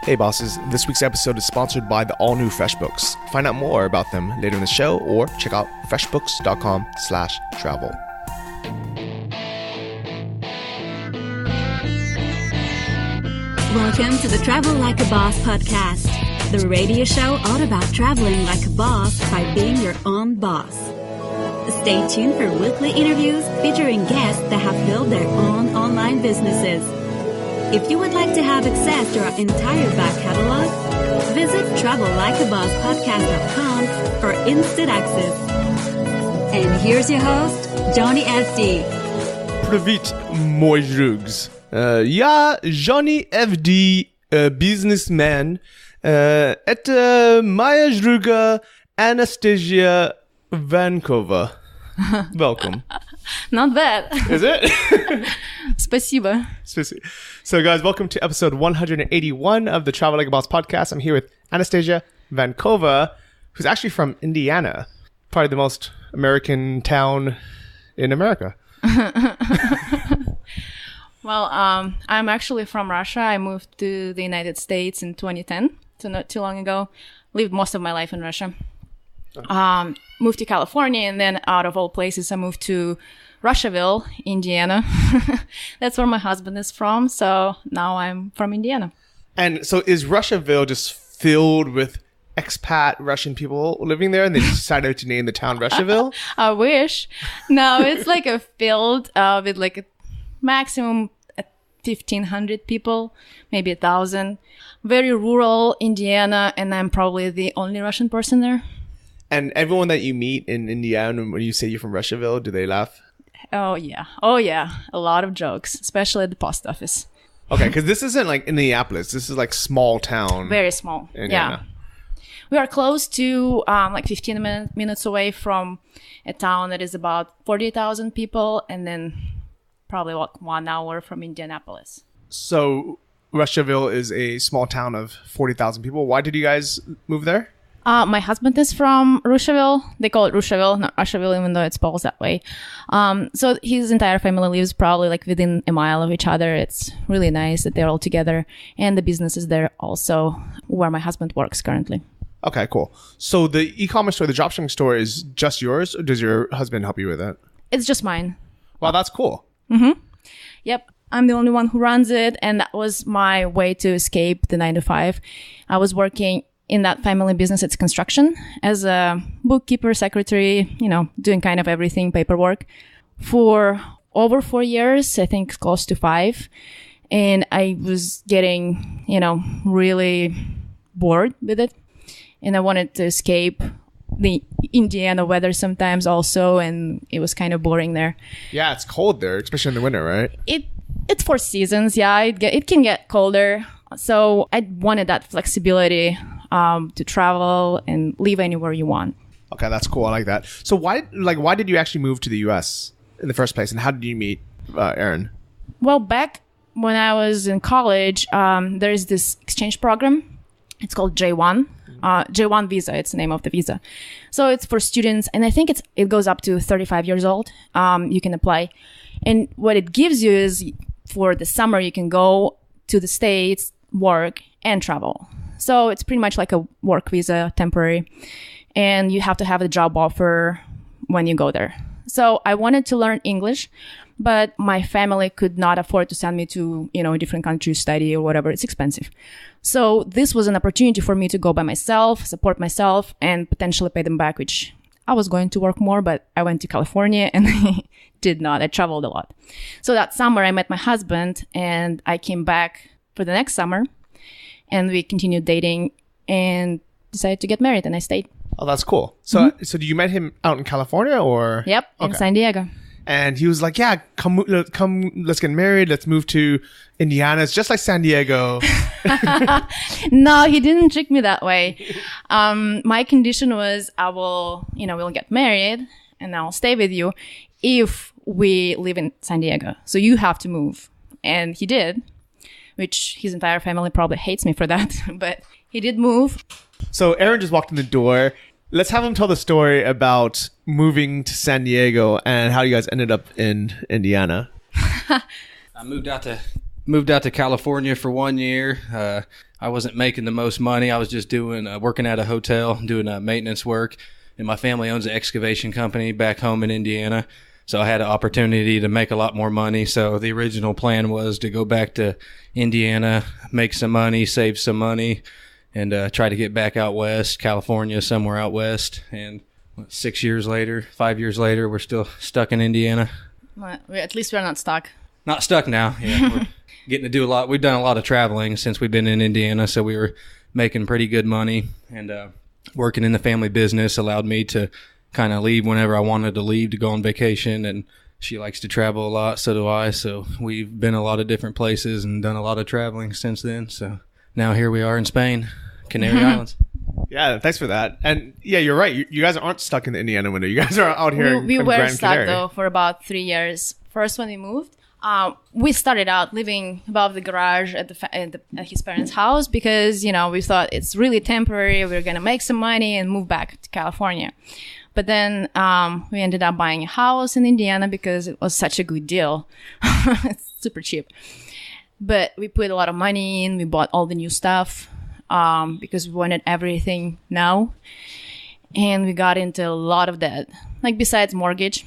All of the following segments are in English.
Hey bosses, this week's episode is sponsored by the all-new FreshBooks. Find out more about them later in the show or check out freshbooks.com/travel. Welcome to the Travel Like a Boss podcast, the radio show all about traveling like a boss by being your own boss. Stay tuned for weekly interviews featuring guests that have built their own online businesses. If you would like to have access to our entire back catalog, visit travellikeabosspodcast.com for instant access. And here's your host, Johnny FD. Привіт, мой друг. Я Johnny FD, businessman. Это моя друга Anastasia Vankova. Welcome. Not bad. Is it? Спасибо. So guys, welcome to episode 181 of the Travel Like a Boss podcast. I'm here with Anastasia Vankova, who's actually from Indiana, probably the most American town in America. Well, I'm actually from Russia. I moved to the United States in 2010, so not too long ago. Lived most of my life in Russia. Moved to California, and then out of all places, I moved to Russiaville, Indiana. That's where my husband is from. So now I'm from Indiana. And so is Russiaville just filled with expat Russian people living there, and they decided to name the town Russiaville? I wish. No, it's like a field with like a maximum 1,500 people, maybe 1,000. Very rural Indiana, and I'm probably the only Russian person there. And everyone that you meet in Indiana, when you say you're from Russiaville, do they laugh? Oh, yeah. A lot of jokes, especially at the post office. Okay, because this isn't like Indianapolis. This is like small town. Very small. Indiana. Yeah. We are close to like 15 minutes away from a town that is about 40,000 people, and then probably like 1 hour from Indianapolis. So Russiaville is a small town of 40,000 people. Why did you guys move there? My husband is from Russiaville. They call it Russiaville, not Russiaville, even though it's spelled that way. So his entire family lives probably like within a mile of each other. It's really nice that they're all together. And the business is there also where my husband works currently. Okay, cool. So the e-commerce store, the dropshipping store is just yours, or does your husband help you with it? It's just mine. Wow, that's cool. Mm-hmm. Yep. I'm the only one who runs it. And that was my way to escape the 9 to 5. I was working in that family business. It's construction as a bookkeeper, secretary, doing kind of everything, paperwork for over 4 years, I think close to 5. And I was getting, really bored with it. And I wanted to escape the Indiana weather sometimes also. And it was kind of boring there. Yeah, it's cold there, especially in the winter, right? It's 4 seasons. Yeah, it can get colder. So I wanted that flexibility to travel and live anywhere you want. Okay, that's cool. I like that. So why did you actually move to the U.S. in the first place, and how did you meet Aaron? Well, back when I was in college, there is this exchange program. It's called J1. J1 visa, it's the name of the visa. So it's for students, and I think it goes up to 35 years old. You can apply. And what it gives you is for the summer, you can go to the States, work, and travel. So it's pretty much like a work visa, temporary. And you have to have a job offer when you go there. So I wanted to learn English, but my family could not afford to send me to, a different country to study or whatever. It's expensive. So this was an opportunity for me to go by myself, support myself, and potentially pay them back, which I was going to work more, but I went to California and I did not. I traveled a lot. So that summer I met my husband and I came back for the next summer and we continued dating and decided to get married, and I stayed. Oh, that's cool. So, So you met him out in California, or? Yep, in San Diego. And he was like, "Yeah, come, let's get married. Let's move to Indiana. It's just like San Diego." No, he didn't trick me that way. My condition was, we'll get married and I'll stay with you if we live in San Diego. So you have to move. And he did, which his entire family probably hates me for that, but he did move. So Aaron just walked in the door. Let's have him tell the story about moving to San Diego and how you guys ended up in Indiana. I moved out to moved out to California for 1 year. I wasn't making the most money. I was just doing working at a hotel, doing maintenance work. And my family owns an excavation company back home in Indiana. So I had an opportunity to make a lot more money. So the original plan was to go back to Indiana, make some money, save some money, and try to get back out west, California, somewhere out west. And 5 years later, we're still stuck in Indiana. Well, at least we're not stuck. Not stuck now. Yeah, we're getting to do a lot. We've done a lot of traveling since we've been in Indiana, so we were making pretty good money. And working in the family business allowed me to kind of leave whenever I wanted to leave to go on vacation. And she likes to travel a lot, so do I. So we've been a lot of different places and done a lot of traveling since then. So now here we are in Spain, Canary Islands. Yeah, thanks for that. And yeah, you're right. You guys aren't stuck in the Indiana winter. You guys are out here. We in were Grand stuck Canary. though for about 3 years. First, when we moved, we started out living above the garage at his parents' house because we thought it's really temporary. We're gonna make some money and move back to California. But then we ended up buying a house in Indiana because it was such a good deal. It's super cheap. But we put a lot of money in. We bought all the new stuff because we wanted everything now. And we got into a lot of debt. Like besides mortgage,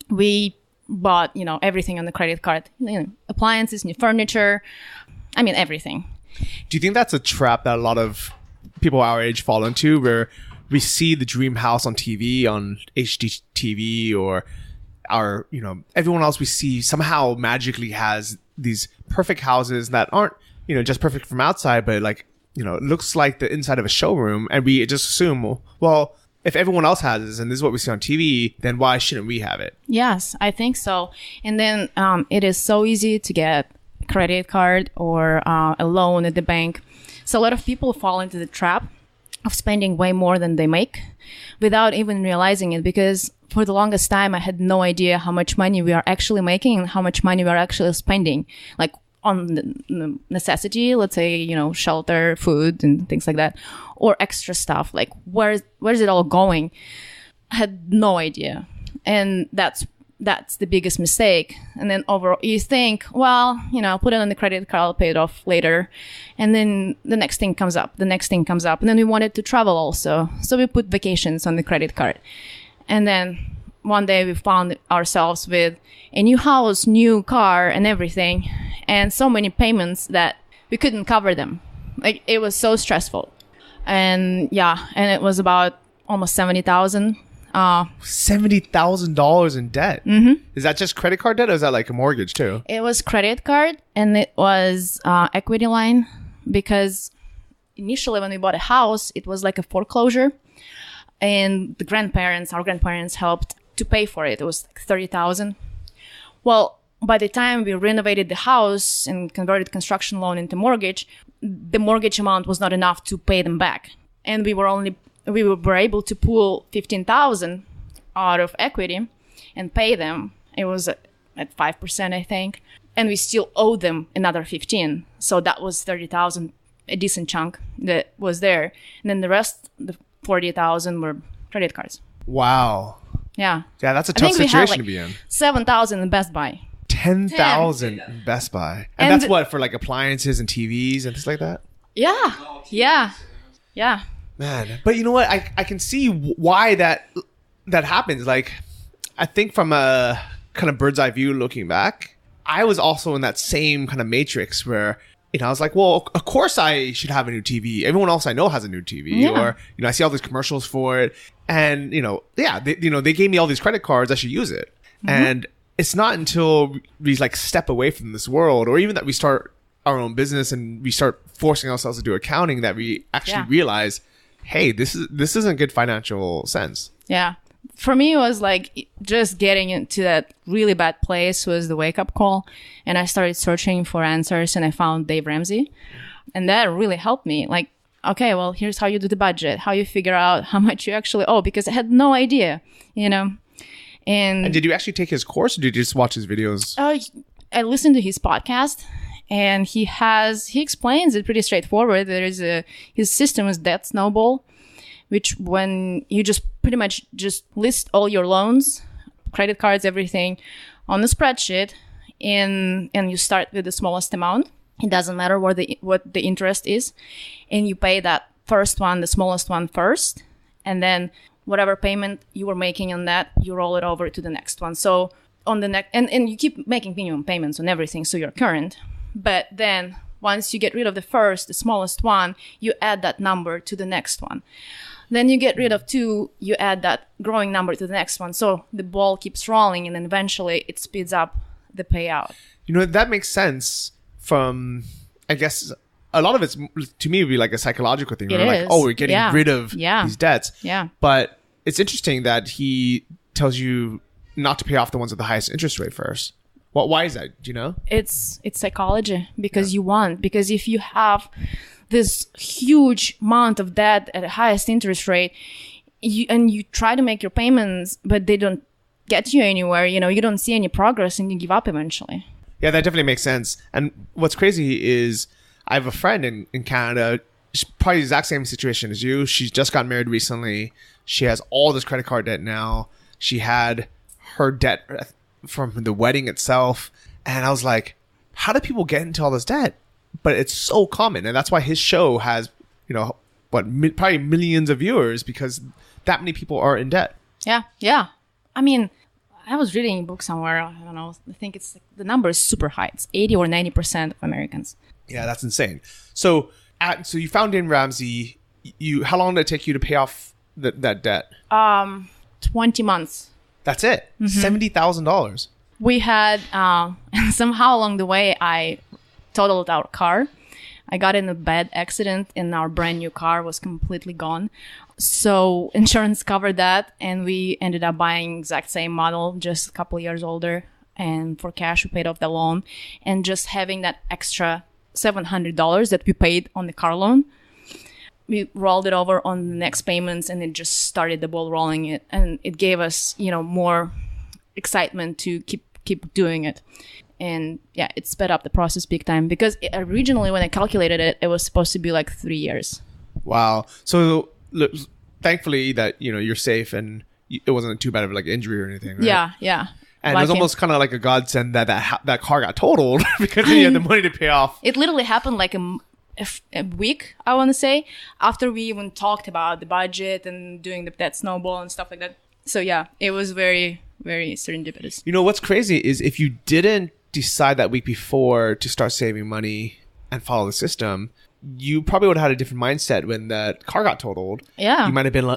we bought, everything on the credit card. Appliances, new furniture. I mean, everything. Do you think that's a trap that a lot of people our age fall into where we see the dream house on TV, on HGTV, or everyone else we see somehow magically has these perfect houses that aren't, just perfect from outside, but it looks like the inside of a showroom. And we just assume, well, if everyone else has this and this is what we see on TV, then why shouldn't we have it? Yes, I think so. And then it is so easy to get a credit card or a loan at the bank. So a lot of people fall into the trap of spending way more than they make without even realizing it, because for the longest time I had no idea how much money we are actually making and how much money we are actually spending, like on the necessity, let's say, shelter, food and things like that, or extra stuff, like where's it all going? I had no idea. And that's the biggest mistake. And then overall you think, well, put it on the credit card, I'll pay it off later. And then the next thing comes up. And then we wanted to travel also. So we put vacations on the credit card. And then one day we found ourselves with a new house, new car and everything. And so many payments that we couldn't cover them. Like it was so stressful. And it was about almost $70,000. $70,000 in debt. Mm-hmm. Is that just credit card debt, or is that like a mortgage too? It was credit card, and it was equity line, because initially when we bought a house, it was like a foreclosure, and our grandparents helped to pay for it. It was like $30,000. Well, by the time we renovated the house and converted construction loan into mortgage, the mortgage amount was not enough to pay them back, and we were able to pull $15,000 out of equity and pay them. It was at 5%, I think. And we still owe them another 15. So that was 30,000, a decent chunk that was there. And then the rest, the 40,000 were credit cards. Wow. Yeah. Yeah, that's a tough situation to be in. 7,000 in Best Buy. 10,000 in Best Buy. And that's what, for like appliances and TVs and things like that? Yeah. Yeah. Yeah. Man, but you know what? I can see why that happens. Like, I think from a kind of bird's eye view looking back, I was also in that same kind of matrix where, I was like, well, of course I should have a new TV. Everyone else I know has a new TV. Yeah. Or, I see all these commercials for it. And, they gave me all these credit cards. I should use it. Mm-hmm. And it's not until we step away from this world, or even that we start our own business and we start forcing ourselves to do accounting, that we actually realize, hey, this isn't good financial sense. Yeah. For me, it was like just getting into that really bad place was the wake-up call. And I started searching for answers, and I found Dave Ramsey. And that really helped me. Like, okay, well, here's how you do the budget, how you figure out how much you actually owe, because I had no idea, And did you actually take his course, or did you just watch his videos? I listened to his podcast. And he explains it pretty straightforward. His system is Debt Snowball, which when you just pretty much just list all your loans, credit cards, everything on the spreadsheet, and you start with the smallest amount. It doesn't matter what the interest is, and you pay that first one, the smallest one first, and then whatever payment you were making on that, you roll it over to the next one. So on the next, and you keep making minimum payments on everything, so you're current. But then once you get rid of the smallest one, you add that number to the next one. Then you get rid of 2, you add that growing number to the next one. So the ball keeps rolling, and then eventually it speeds up the payout. That makes sense from, I guess, a lot of it's, to me, would be like a psychological thing. We're like, we're getting rid of these debts. Yeah. But it's interesting that he tells you not to pay off the ones with the highest interest rate first. Why is that? Do you know? It's psychology, because because if you have this huge amount of debt at the highest interest rate, you try to make your payments, but they don't get you anywhere. You don't see any progress, and you give up eventually. Yeah, that definitely makes sense. And what's crazy is I have a friend in Canada, probably the exact same situation as you. She's just got married recently. She has all this credit card debt now. She had her debt from the wedding itself. And I was like, how do people get into all this debt? But it's so common. And that's why his show has, probably millions of viewers, because that many people are in debt. Yeah. Yeah. I mean, I was reading a book somewhere. I don't know. I think the number is super high. It's 80 or 90% of Americans. Yeah, that's insane. So you found in Ramsey. How long did it take you to pay off that debt? 20 months. That's it. $70,000. We had somehow along the way, I totaled our car. I got in a bad accident, and our brand new car was completely gone. So insurance covered that, and we ended up buying exact same model, just a couple years older. And for cash, we paid off the loan, and just having that extra $700 that we paid on the car loan, we rolled it over on the next payments, and it just started the ball rolling. And it gave us, more excitement to keep doing it. And yeah, it sped up the process big time, because originally when I calculated it, it was supposed to be like 3 years. Wow. So look, thankfully that, you're safe, and it wasn't too bad of like injury or anything, right? Yeah. Yeah. And it was almost kind of like a godsend that car got totaled because you had the money to pay off. It literally happened like a week, I want to say, after we even talked about the budget and doing that snowball and stuff like that. So yeah, it was very, very serendipitous. What's crazy is if you didn't decide that week before to start saving money and follow the system, you probably would have had a different mindset when that car got totaled. Yeah. You might have been,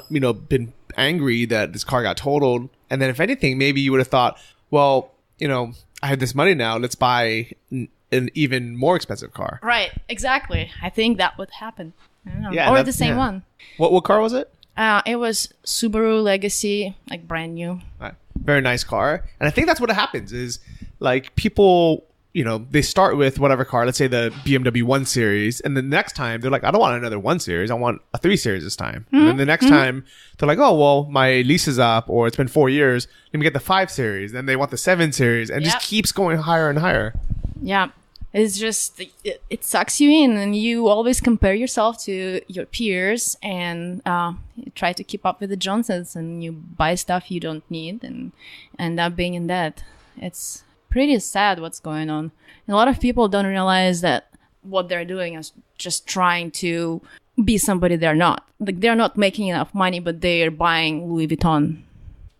been angry that this car got totaled. And then if anything, maybe you would have thought, well, I have this money now. Let's buy an even more expensive car. Right. Exactly. I think that would happen. I don't know. Yeah, or the same one. What car was it? It was Subaru Legacy, like brand new. Right. Very nice car. And I think that's what happens is like people, they start with whatever car, let's say the BMW 1 Series. And the next time they're like, I don't want another 1 Series. I want a 3 Series this time. And then the next time they're like, oh, well, my lease is up or it's been 4 years. Let me get the 5 Series. Then they want the 7 Series and just keeps going higher and higher. Yeah. It's just, it sucks you in, and you always compare yourself to your peers, and you try to keep up with the Johnsons, and you buy stuff you don't need and end up being in debt. It's pretty sad what's going on. And a lot of people don't realize that what they're doing is just trying to be somebody they're not. Like, they're not making enough money, but they're buying Louis Vuitton,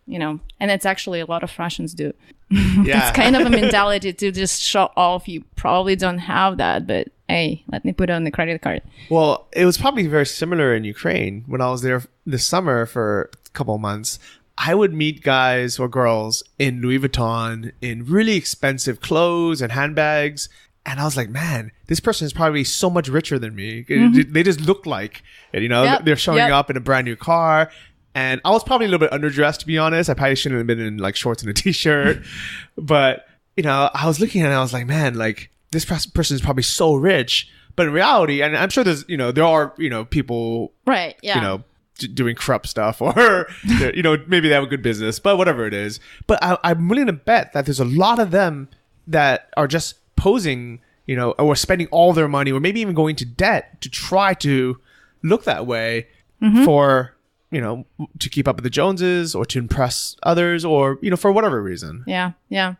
and it's actually a lot of Russians do. Yeah. It's kind of a mentality to just show off. You probably don't have that, but hey, let me put it on the credit card. Well, it was probably very similar in Ukraine. When I was there this summer for a couple of months, I would meet guys or girls in Louis Vuitton in really expensive clothes and handbags. And I was like, man, this person is probably so much richer than me. They just look like it, they're showing up in a brand new car. And I was probably a little bit underdressed, to be honest. I probably shouldn't have been in like shorts and a t-shirt. But, I was looking at it and I was like, man, like this person is probably so rich. But in reality, and I'm sure there's, there are, people, right? Yeah. Doing corrupt stuff or, maybe they have a good business, but whatever it is. But I'm willing to bet that there's a lot of them that are just posing, or spending all their money or maybe even going to debt to try to look that way for, to keep up with the Joneses or to impress others or, for whatever reason. Yeah. Yeah.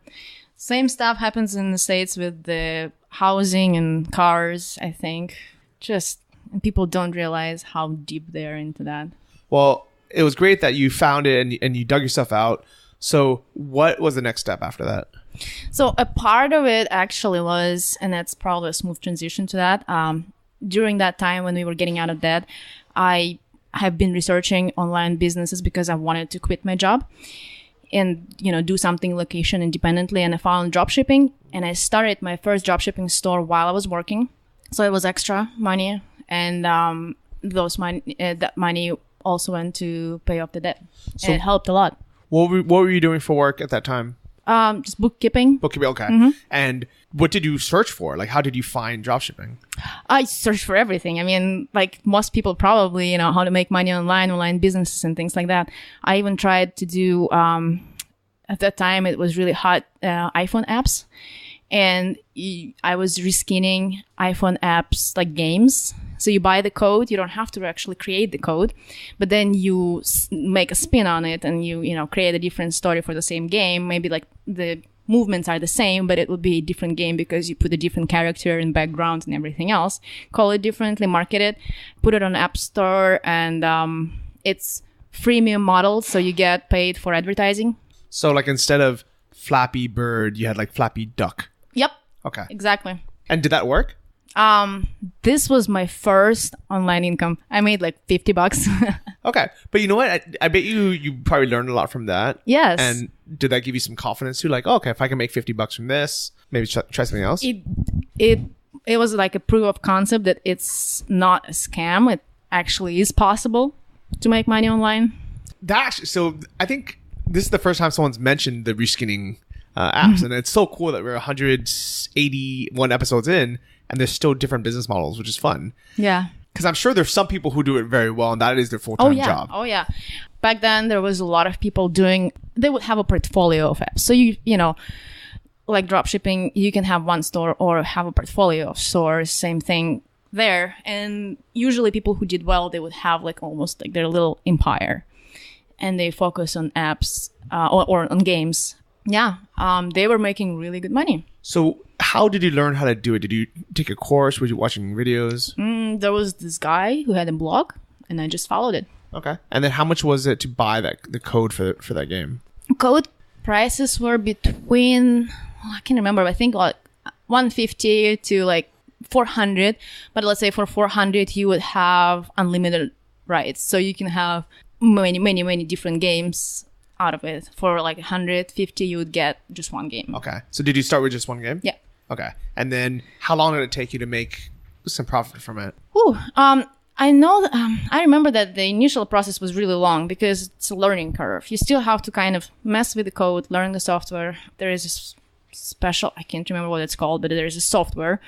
Same stuff happens in the States with the housing and cars, I think. And people don't realize how deep they're into that. Well, it was great that you found it and you dug yourself out. So what was the next step after that? So a part of it actually was, and that's probably a smooth transition to that, during that time when we were getting out of debt, I have been researching online businesses because I wanted to quit my job and, do something location independently. And I found dropshipping, and I started my first dropshipping store while I was working. So it was extra money, and that money also went to pay off the debt. So and it helped a lot. What were you doing for work at that time? Just bookkeeping. Bookkeeping, okay. And what did you search for? Like, how did you find dropshipping? I searched for everything. I mean, like most people probably, how to make money online businesses and things like that. I even tried to do, at that time, it was really hot, iPhone apps. And I was reskinning iPhone apps like games. So you buy the code, you don't have to actually create the code, but then you make a spin on it and you create a different story for the same game. Maybe like the movements are the same, but it would be a different game because you put a different character and background and everything else. Call it differently, market it, put it on App Store, and it's freemium model, so you get paid for advertising. So like instead of Flappy Bird, you had like Flappy Duck. Yep. Okay. Exactly. And did that work? This was my first online income. I made like $50. Okay. But you know what? I bet you probably learned a lot from that. Yes. And did that give you some confidence too? Like, oh, okay, if I can make $50 from this, maybe try something else? It was like a proof of concept that it's not a scam. It actually is possible to make money online. So I think this is the first time someone's mentioned the reskinning apps. And it's so cool that we're 181 episodes in and there's still different business models, which is fun. Yeah. Because I'm sure there's some people who do it very well and that is their full-time job. Oh, yeah. Back then, there was a lot of people they would have a portfolio of apps. So, like dropshipping, you can have one store or have a portfolio of stores, same thing there. And usually people who did well, they would have like almost like their little empire. And they focus on apps or on games. Yeah, they were making really good money. So how did you learn how to do it? Did you take a course? Were you watching videos? There was this guy who had a blog, and I just followed it. Okay. And then how much was it to buy the code for that game? Code prices were between, I can't remember, I think like $150 to like $400. But let's say for $400, you would have unlimited rights. So you can have many different games out of it. For like $150, you would get just one game. Okay. So did you start with just one game? Yeah. Okay. And then how long did it take you to make some profit from it? I know that, I remember that the initial process was really long because it's a learning curve. You still have to kind of mess with the code, learn the software. There is a special, I can't remember what it's called, but there is a software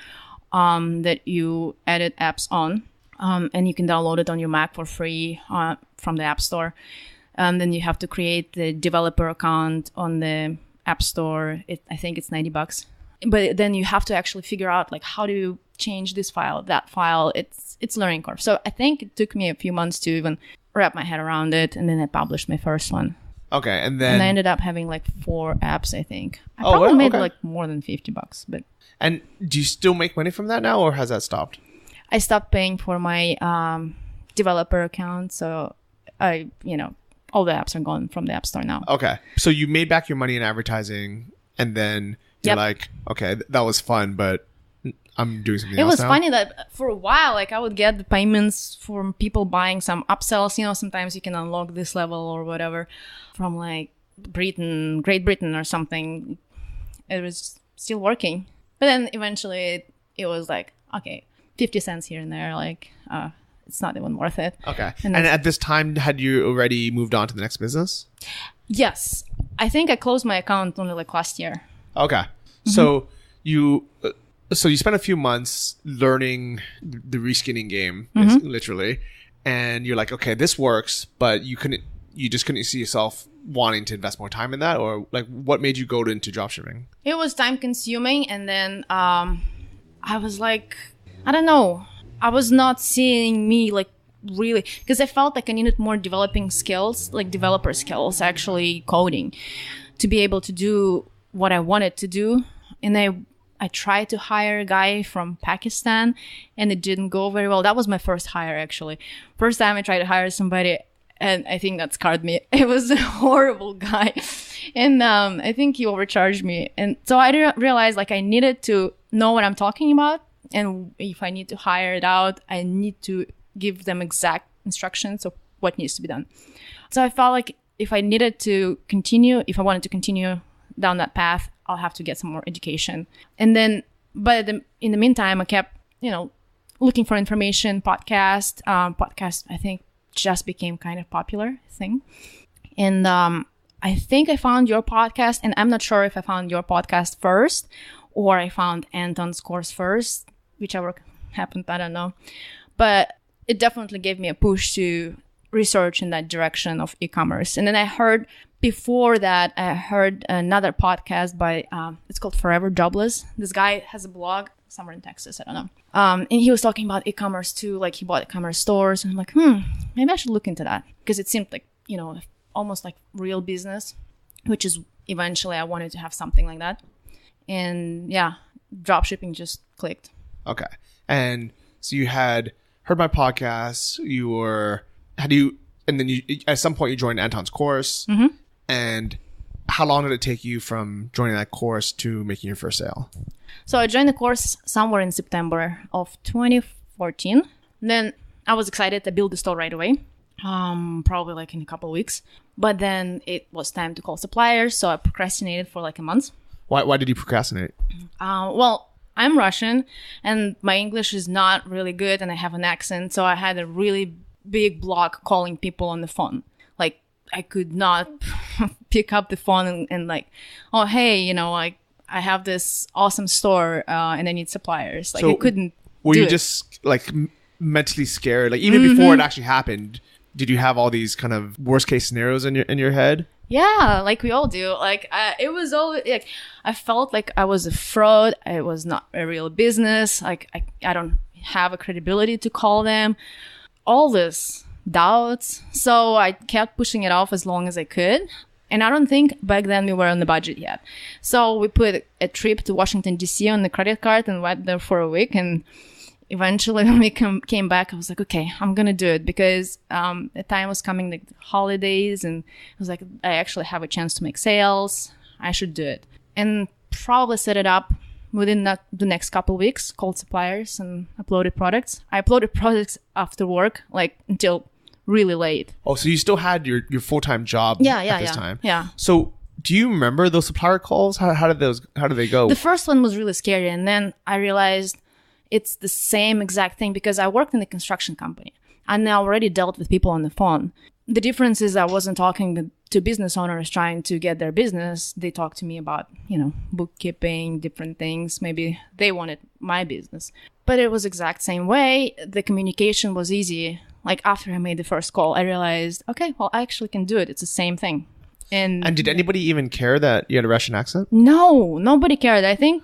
that you edit apps on, and you can download it on your Mac for free from the App Store. And then you have to create the developer account on the App Store. I think it's $90. But then you have to actually figure out like how do you change this file, that file. It's learning curve. So I think it took me a few months to even wrap my head around it, and then I published my first one. Okay, and then I ended up having like 4 apps. I think I probably made like more than $50. But and do you still make money from that now, or has that stopped? I stopped paying for my developer account, so all the apps are gone from the App Store now. Okay, so you made back your money in advertising, and then you're like, okay, that was fun, but I'm doing something else now. It was funny that for a while, like I would get the payments from people buying some upsells. Sometimes you can unlock this level or whatever from like Great Britain or something. It was still working. But then eventually it was like, okay, 50 cents here and there, like it's not even worth it. Okay. And at this time, had you already moved on to the next business? Yes. I think I closed my account only like last year. Okay. Mm-hmm. So you spent a few months learning the reskinning game, literally, and you're like, okay, this works, but you just couldn't see yourself wanting to invest more time in that, or like what made you go into dropshipping? It was time consuming, and then I was like, I don't know, I was not seeing me like really, because I felt like I needed more developing skills, like developer skills, actually coding, to be able to do what I wanted to do. And I tried to hire a guy from Pakistan, and it didn't go very well. That was my first hire, actually. First time I tried to hire somebody, and I think that scarred me. It was a horrible guy. And I think he overcharged me. And so I realized like I needed to know what I'm talking about. And if I need to hire it out, I need to give them exact instructions of what needs to be done. So I felt like if I wanted to continue down that path, I'll have to get some more education. And then, but in the meantime, I kept, looking for information, podcast, I think just became kind of popular thing. And I think I found your podcast, and I'm not sure if I found your podcast first or I found Anton's course first, whichever happened, I don't know. But it definitely gave me a push to research in that direction of e-commerce. And then before that, I heard another podcast by, it's called Forever Jobless. This guy has a blog somewhere in Texas, I don't know. And he was talking about e-commerce too, like he bought e-commerce stores. And I'm like, maybe I should look into that. Because it seemed like, almost like real business, which is eventually I wanted to have something like that. And yeah, dropshipping just clicked. Okay. And so you had heard my podcast, and then at some point you joined Anton's course. Mm-hmm. And how long did it take you from joining that course to making your first sale? So I joined the course somewhere in September of 2014. Then I was excited to build the store right away, probably like in a couple of weeks. But then it was time to call suppliers, so I procrastinated for like a month. Why did you procrastinate? Well, I'm Russian, and my English is not really good, and I have an accent, so I had a really big block calling people on the phone. Like, I could not pick up the phone and like, oh, hey, I have this awesome store, and I need suppliers. Like, so I couldn't Were you just, like, mentally scared? Like, even before it actually happened, did you have all these kind of worst-case scenarios in your head? Yeah, like we all do. Like, it was always like I felt like I was a fraud. It was not a real business. Like, I don't have a credibility to call them. All this doubts. So I kept pushing it off as long as I could. And I don't think back then we were on the budget yet. So we put a trip to Washington, D.C. on the credit card and went there for a week. And eventually when we came back, I was like, okay, I'm going to do it because the time was coming, like the holidays. And I was like, I actually have a chance to make sales. I should do it. And probably set it up within the next couple of weeks, called suppliers and uploaded products. I uploaded products after work, like until really late. Oh, so you still had your full-time job at this time. Yeah. So do you remember those supplier calls? How did they go? The first one was really scary. And then I realized it's the same exact thing because I worked in a construction company and I already dealt with people on the phone. The difference is I wasn't talking to business owners trying to get their business. They talked to me about, bookkeeping, different things. Maybe they wanted my business. But it was exact same way. The communication was easy. Like after I made the first call, I realized, okay, well, I actually can do it. It's the same thing. And did anybody even care that you had a Russian accent? No, nobody cared. I think,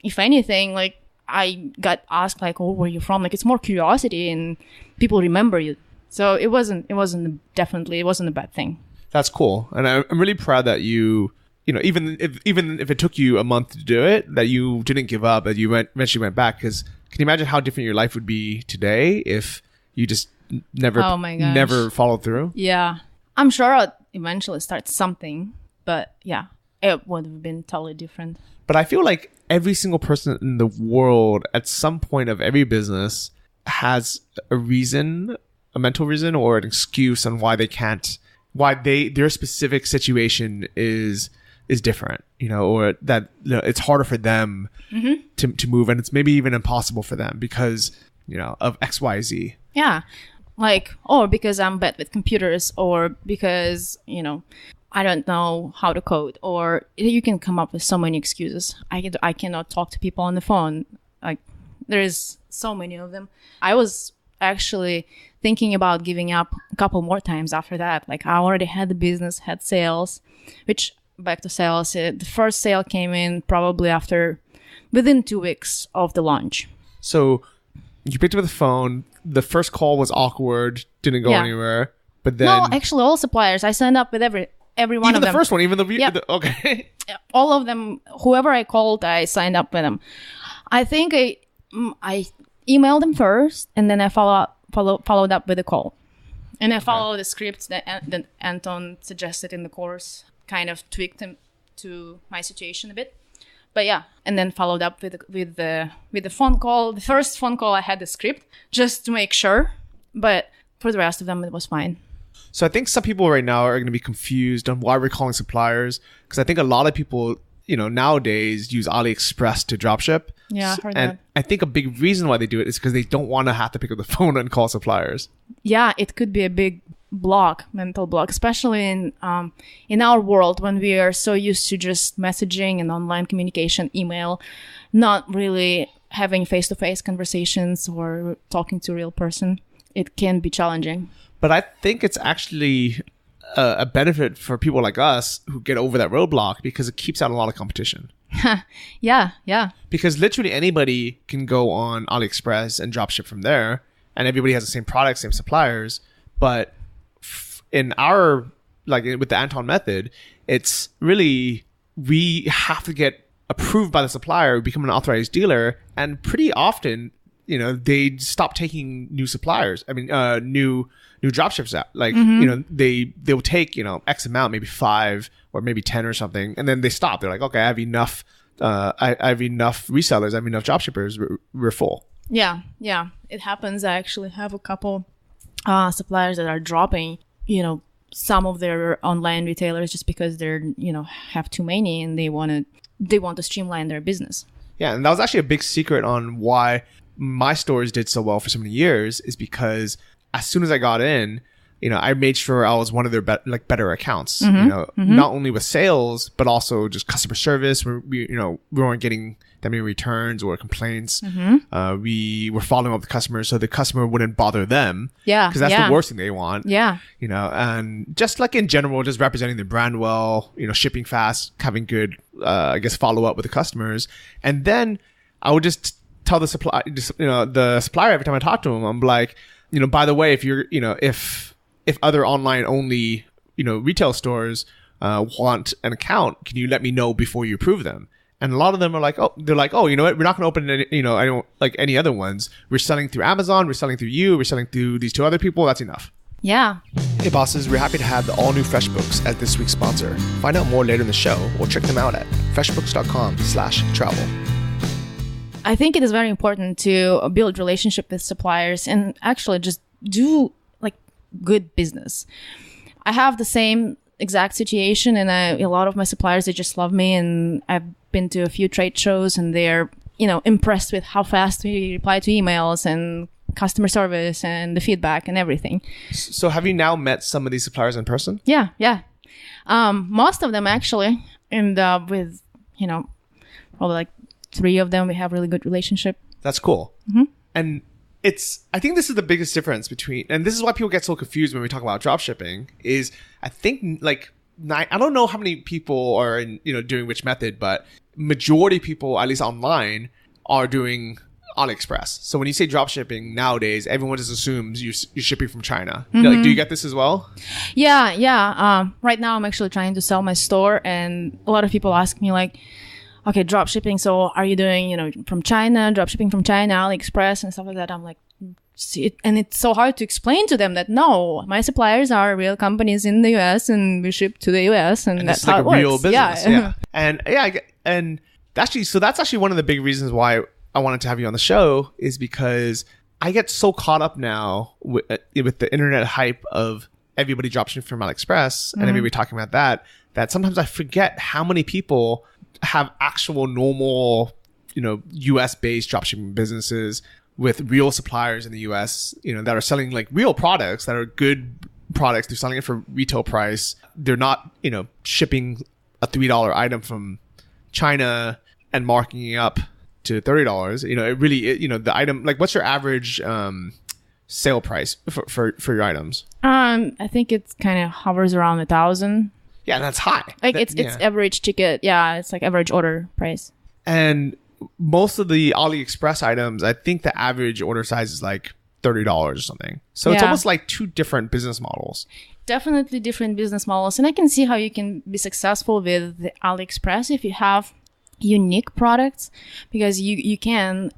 if anything, like I got asked like, oh, where are you from? Like it's more curiosity and people remember you. So it wasn't a bad thing. That's cool. And I'm really proud that even if it took you a month to do it, that you didn't give up, that you eventually went back. Because can you imagine how different your life would be today if you just never followed through? Yeah. I'm sure I'll eventually start something, but yeah, it would have been totally different. But I feel like every single person in the world at some point of every business has a reason, a mental reason or an excuse on why their specific situation is different, or that it's harder for them to move, and it's maybe even impossible for them because of XYZ. Yeah, like because I'm bad with computers, or because I don't know how to code, or you can come up with so many excuses. I cannot talk to people on the phone. Like there is so many of them. I was actually thinking about giving up a couple more times after that. Like I already had the business, had sales, which back to sales, the first sale came in probably within 2 weeks of the launch. So you picked up the phone. The first call was awkward, didn't go anywhere. But then no, actually all suppliers, I signed up with every one Even of the them. first one, even the Yep. okay. All of them, whoever I called, I signed up with them. I think I emailed them first, and then I followed up with a call. And I followed the script that Anton suggested in the course, kind of tweaked them to my situation a bit. But yeah, and then followed up with the phone call. The first phone call, I had the script just to make sure. But for the rest of them, it was fine. So I think some people right now are going to be confused on why we're calling suppliers, because I think a lot of people, nowadays use AliExpress to dropship. Yeah, I heard and that. I think a big reason why they do it is because they don't want to have to pick up the phone and call suppliers. Yeah, it could be a big mental block, especially in our world when we are so used to just messaging and online communication, email, not really having face-to-face conversations or talking to a real person. It can be challenging. But I think it's actually a benefit for people like us who get over that roadblock, because it keeps out a lot of competition. Yeah. Because literally anybody can go on AliExpress and dropship from there, and everybody has the same products, same suppliers. But in our, with the Anton method, it's really, we have to get approved by the supplier, become an authorized dealer, and pretty often, they stop taking new suppliers. I mean, new dropships out. They'll take, X amount, maybe 5 or maybe 10 or something, and then they stop. They're like, okay, I have enough. I have enough resellers. I have enough dropshippers. We're full. Yeah. It happens. I actually have a couple suppliers that are dropping, some of their online retailers just because they're, have too many and they want to streamline their business. Yeah, and that was actually a big secret on why my stores did so well for so many years, is because as soon as I got in, I made sure I was one of their better accounts, not only with sales, but also just customer service. We weren't getting that many returns or complaints. We were following up with the customers so the customer wouldn't bother them. Yeah. Because that's the worst thing they want. Yeah. And just in general, just representing the brand well, shipping fast, having good, follow up with the customers. And then I would just tell the supplier every time I talk to them, I'm like, by the way, if you're, if other online only, retail stores want an account, can you let me know before you approve them? And a lot of them are like, you know what? We're not going to open any, I don't like any other ones. We're selling through Amazon. We're selling through you. We're selling through these 2 other people. That's enough. Yeah. Hey bosses, we're happy to have the all new FreshBooks as this week's sponsor. Find out more later in the show or check them out at freshbooks.com/travel. I think it is very important to build relationship with suppliers and actually just do good business. I have the same exact situation, and a lot of my suppliers, they just love me, and I've been to a few trade shows and they're, impressed with how fast we reply to emails and customer service and the feedback and everything. So have you now met some of these suppliers in person? Yeah. Most of them actually, and with, probably 3 of them, we have really good relationship. That's cool. And I think this is the biggest difference between, and this is why people get so confused when we talk about dropshipping, is I think I don't know how many people are doing which method, but majority of people, at least online, are doing AliExpress. So when you say dropshipping nowadays, everyone just assumes you're shipping from China. Do you get this as well? Yeah. Right now I'm actually trying to sell my store, and a lot of people ask me okay, drop shipping. So are you doing, from China, drop shipping from China, AliExpress and stuff like that? I'm like, and it's so hard to explain to them that no, my suppliers are real companies in the US and we ship to the US and that's how it works. Real business. Yeah. And that's actually one of the big reasons why I wanted to have you on the show, is because I get so caught up now with the internet hype of everybody dropshipping from AliExpress and everybody talking about that sometimes I forget how many people have actual normal, US based dropshipping businesses with real suppliers in the US, that are selling real products that are good products. They're selling it for retail price. They're not, shipping a $3 item from China and marking it up to $30. The item, what's your average sale price for your items? I think it's kind of hovers around 1,000. Yeah, and that's high. It's average ticket. Yeah, it's average order price. And most of the AliExpress items, I think the average order size is $30 or something. So it's Yeah. almost like two different business models. Definitely different business models. And I can see how you can be successful with the AliExpress if you have unique products, because you can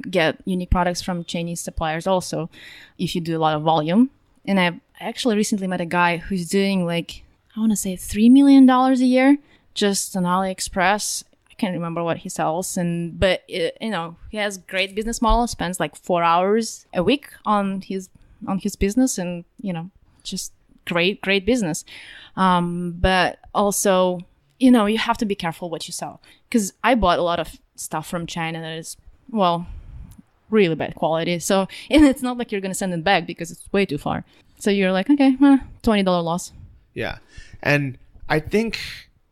get unique products from Chinese suppliers also if you do a lot of volume. And I actually recently met a guy who's doing like, I want to say $3 million a year just on AliExpress. I can't remember what he sells, but he has great business model. Spends like 4 hours a week on his business, and just great business. But also, you have to be careful what you sell, because I bought a lot of stuff from China that is, well, really bad quality. So, and it's not like you're going to send it back because it's way too far. So you're like, okay, $20 loss. Yeah. And I think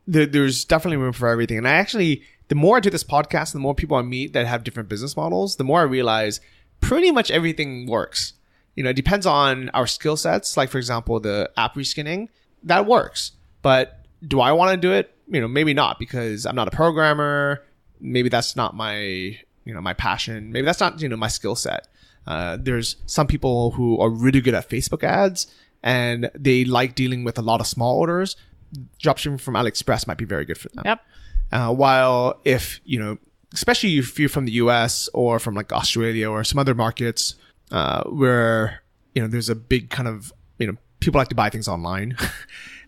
there's definitely room for everything. And the more I do this podcast, the more people I meet that have different business models, the more I realize pretty much everything works. It depends on our skill sets. Like, for example, the app reskinning, that works. But do I want to do it? Maybe not, because I'm not a programmer. Maybe that's not my passion. Maybe that's not, my skill set. There's some people who are really good at Facebook ads and they like dealing with a lot of small orders. Dropshipping from AliExpress might be very good for them. Yep. While if, especially if you're from the US or from like Australia or some other markets, where, there's a big kind of, people like to buy things online.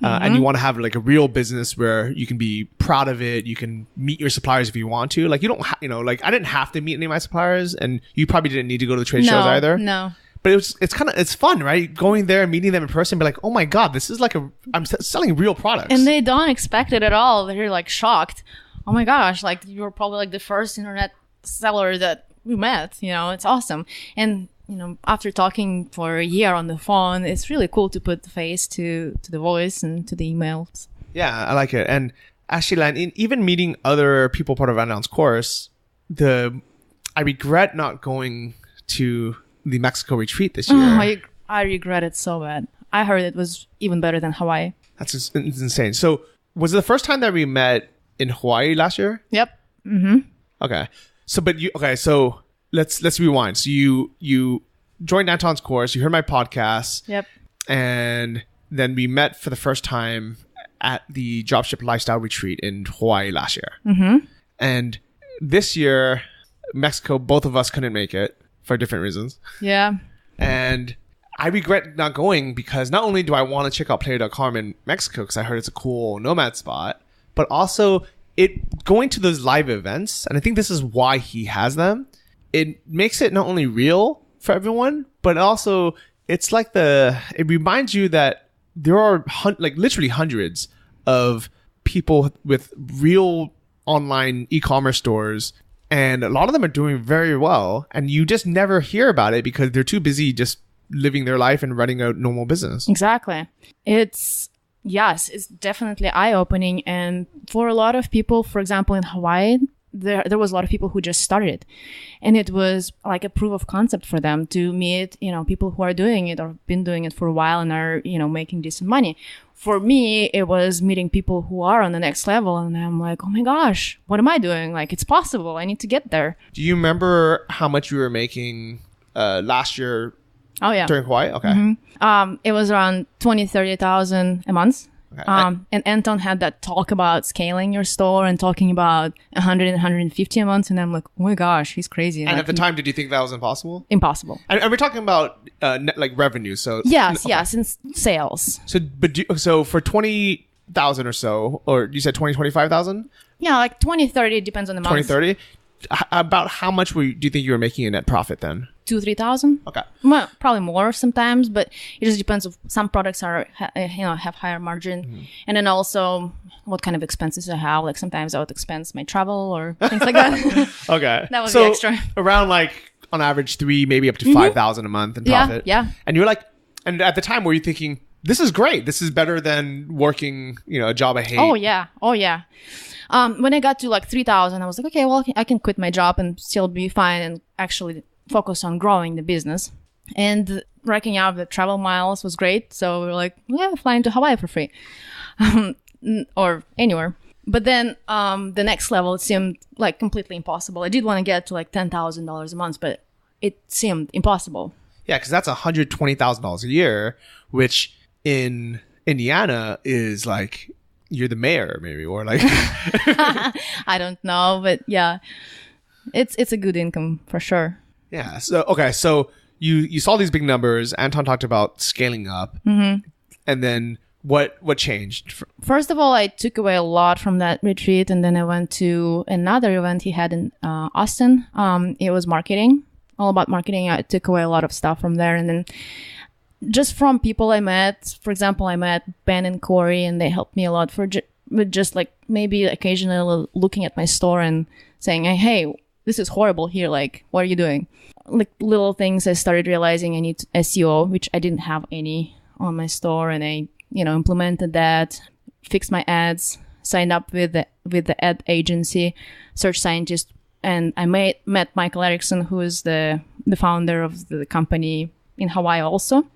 And you want to have like a real business where you can be proud of it. You can meet your suppliers if you want to. Like, you don't, like I didn't have to meet any of my suppliers, and you probably didn't need to go to the trade shows either. No. But it's fun, right? Going there and meeting them in person, be like, oh my God, this is like I'm selling real products. And they don't expect it at all. They're like shocked. Oh my gosh, like you're probably like the first internet seller that we met. It's awesome. And after talking for a year on the phone, it's really cool to put the face to the voice and to the emails. Yeah, I like it. And actually, even meeting other people part of Untitled Course, I regret not going to the Mexico retreat this year. Oh, I regret it so bad. I heard it was even better than Hawaii. It's insane. So was it the first time that we met in Hawaii last year? Yep. Mm-hmm. Okay. So let's rewind. So you joined Anton's course, you heard my podcast. Yep. And then we met for the first time at the Dropship Lifestyle Retreat in Hawaii last year. Mm-hmm. And this year, Mexico, both of us couldn't make it for different reasons. Yeah. And I regret not going, because not only do I want to check out Player.com in Mexico, because I heard it's a cool nomad spot, but also going to those live events, and I think this is why he has them, it makes it not only real for everyone, but also it's like it reminds you that there are literally hundreds of people with real online e-commerce stores, and a lot of them are doing very well, and you just never hear about it because they're too busy just living their life and running a normal business. Exactly. It's definitely eye-opening. And for a lot of people, for example, in Hawaii, there was a lot of people who just started, and it was like a proof of concept for them to meet, people who are doing it or been doing it for a while and are, making decent money. For me, it was meeting people who are on the next level, and I'm like, oh my gosh, what am I doing? Like, it's possible. I need to get there. Do you remember how much you were making last year? Oh yeah. During Hawaii? Okay. Mm-hmm. It was around 30,000 a month. Okay. And Anton had that talk about scaling your store and talking about 100 and 150 a month. And I'm like, oh my gosh, he's crazy. And at the time, did you think that was impossible? Impossible. And we're talking about revenue. So yes, in sales. So for 20,000 or so, or you said 25,000? Yeah, like 20, 30, depends on the month. 20, 30? About how much do you think you were making in net profit then? 2,000-3,000. Okay. Well, probably more sometimes, but it just depends. Of some products have higher margin, and then also what kind of expenses I have. Like sometimes I would expense my travel or things like that. Okay. That would be extra. Around on average 3, maybe up to 5,000 a month in profit. Yeah. And you're like, and at the time, were you thinking, this is great. This is better than working, a job I hate. Oh yeah. When I got to 3,000, I was like, okay, well, I can quit my job and still be fine and actually focus on growing the business. And racking out the travel miles was great. So we were like, yeah, flying to Hawaii for free or anywhere. But then the next level, it seemed like completely impossible. I did want to get to $10,000 a month, but it seemed impossible. Yeah, because that's $120,000 a year, which in Indiana is like you're the mayor, maybe, or like I don't know, but yeah, it's a good income for sure. yeah. So okay, so you saw these big numbers. Anton talked about scaling up, and then what changed? First of all, I took away a lot from that retreat, and then I went to another event he had in Austin. It was marketing, all about marketing. I took away a lot of stuff from there, and then just from people I met. For example, I met Ben and Corey, and they helped me a lot with just like maybe occasionally looking at my store and saying, hey, this is horrible here. Like, what are you doing? Like little things. I started realizing I need SEO, which I didn't have any on my store, and I implemented that, fixed my ads, signed up with the ad agency, search scientist, and I met Michael Erickson, who is the founder of the company in Hawaii also.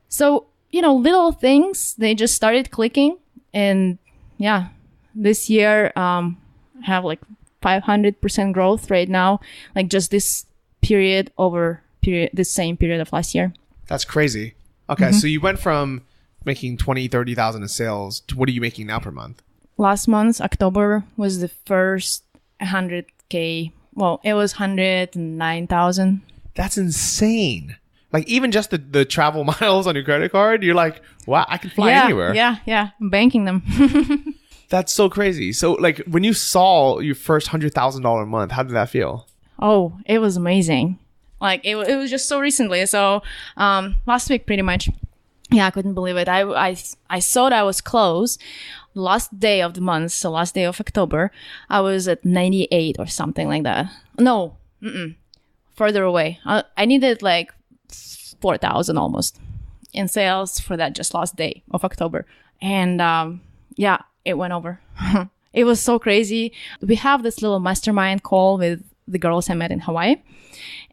So, little things, they just started clicking, and yeah, this year have like 500% growth right now, like just this period over the same period of last year. That's crazy. Okay, so you went from making 30,000 in sales to what are you making now per month? Last month, October, was the first 100K. Well, it was 109,000. That's insane. Like even just the travel miles on your credit card, you're like, wow, I can fly anywhere. Yeah. I'm banking them. That's so crazy. So like when you saw your first $100,000 a month, how did that feel? Oh, it was amazing. Like it was just so recently. So last week pretty much. Yeah, I couldn't believe it. I thought I was close. Last day of the month, so last day of October, I was at 98 or something like that. No, further away. I needed like 4,000 almost in sales for that just last day of October. And yeah, it went over. It was so crazy. We have this little mastermind call with the girls I met in Hawaii.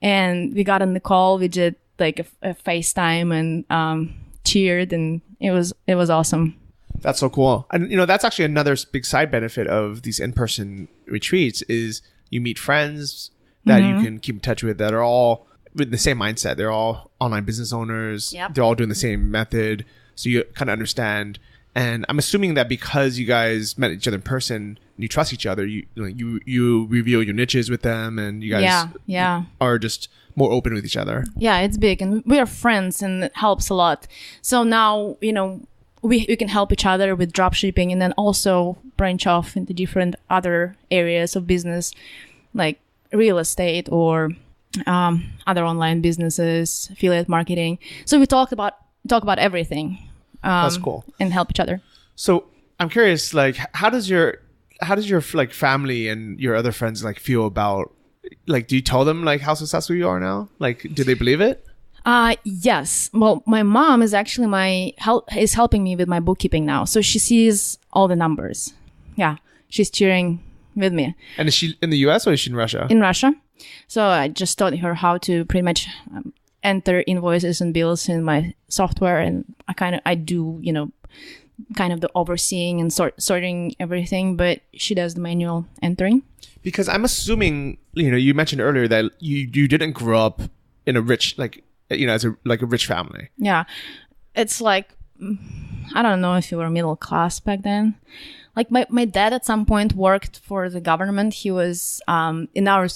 And we got on the call. We did like a FaceTime and cheered, and it was awesome. That's so cool. And that's actually another big side benefit of these in-person retreats is you meet friends that you can keep in touch with that are all with the same mindset. They're all online business owners. Yep. They're all doing the same method. So you kind of understand. And I'm assuming that because you guys met each other in person, and you trust each other, you reveal your niches with them, and you guys are just more open with each other. Yeah, it's big, and we are friends, and it helps a lot. So now, we can help each other with dropshipping, and then also branch off into different other areas of business, like real estate or other online businesses, affiliate marketing. So we talk about everything. That's cool. And help each other. So I'm curious, like, how does your like family and your other friends like feel about, like, do you tell them like how successful you are now? Like, do they believe it? Yes. Well, my mom is actually is helping me with my bookkeeping now. So she sees all the numbers. Yeah. She's cheering with me. And is she in the US or is she in Russia? In Russia. So I just taught her how to pretty much enter invoices and bills in my software, and I do kind of the overseeing and sorting everything, but she does the manual entering. Because I'm assuming you mentioned earlier that you didn't grow up in a rich as a rich family. Yeah, it's like I don't know if you were middle class back then. Like my dad at some point worked for the government. He was in our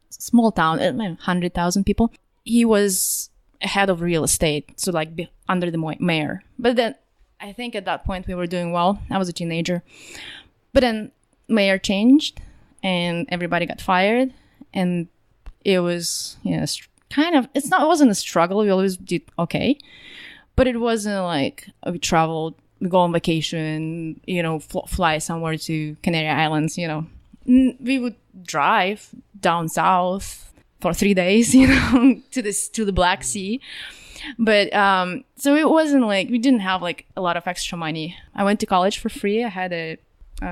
small town, 100,000 people. He was head of real estate, so like under the mayor. But then I think at that point we were doing well. I was a teenager. But then mayor changed and everybody got fired. And it was, it wasn't a struggle. We always did okay. But it wasn't like we traveled, we go on vacation, fly somewhere to Canary Islands, We would drive down south for 3 days, to the Black Sea. But so it wasn't like we didn't have like a lot of extra money. I went to college for free. I had a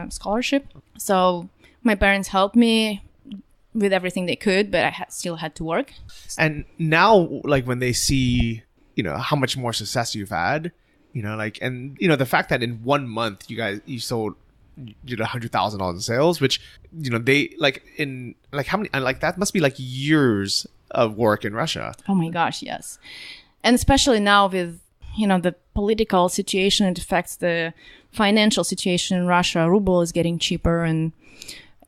scholarship. So my parents helped me with everything they could, but I still had to work. And now, like when they see, how much more success you've had, the fact that in 1 month you sold $100,000 in sales, which they like in like how many, like that must be like years of work in Russia. Oh my gosh, yes. And especially now with, the political situation, it affects the financial situation in Russia. Ruble is getting cheaper, and